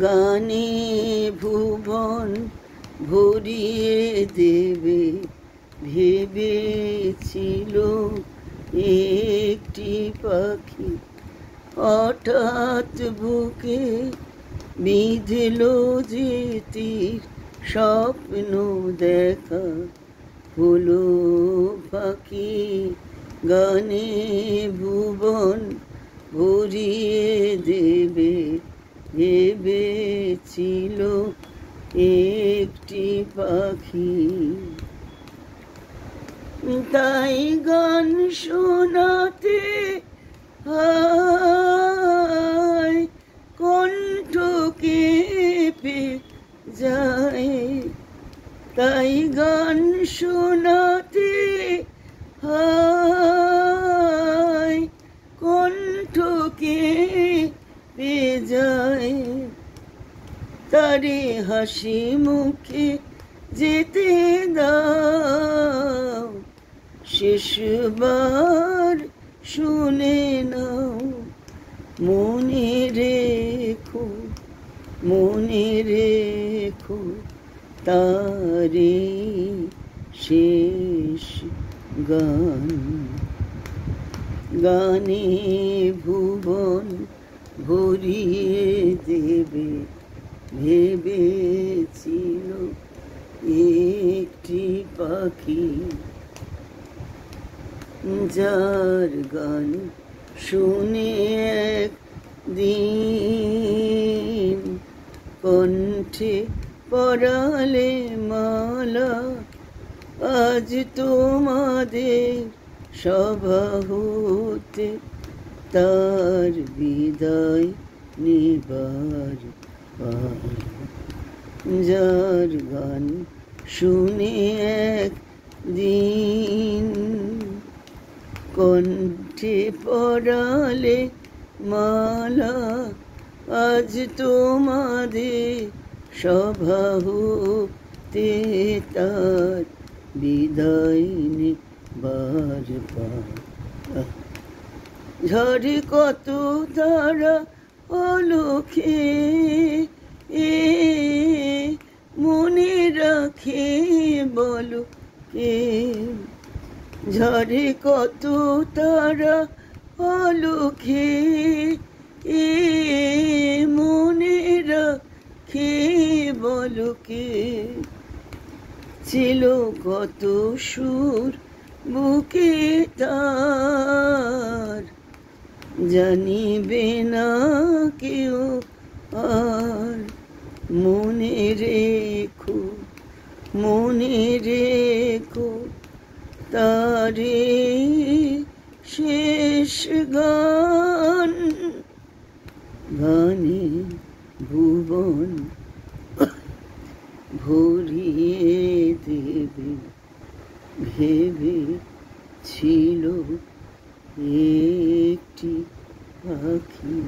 গানে ভুবন ভরিয়ে দেবে ভেবেছিল একটি পাখি, হঠাৎ বুকে বিঁধল যে তীর, স্বপ্ন দেখা হলো পাখি। গানে ভুবন ভরিয়ে দেবে ভেবেছিল একটি পাখি। তাই গান শোনাতে হয় কণ্ঠ কেঁপে যায়, তাই গান শোনাতে হয় কণ্ঠ কেঁপে যায়। তারে হাসি মুখে যেতে দাও, শেষবার শুনে নাও। মনে রেখো, মনে রেখো তারে শেষ গান। গানে ভুবন ভরিয়ে দেবে ভেবেছিল একটি পাখি। যার গান শুনে একদিন কণ্ঠে পরালে মালা, আজ তোমাদের সভা হতে তার বিদায় নেবার পালা। যার গান শুনে একদিন কণ্ঠে পরালে মালা, আজ তোমাদের সভা হতে তার বিদায় নেবার পালা। ঝড়ে কত তারা অলখে মনে রাখে বলো কে। ঝড়ে কত তারা অলখে মনে রাখে বলো কে। ছিল কত সুর বুকে তার, জানিবে না কেউ আর। মনে রেখো, মনে রেখো তারে শেষ গান। গানে ভুবন ভরিয়ে দেবে ভেবেছিল একটি পাখি।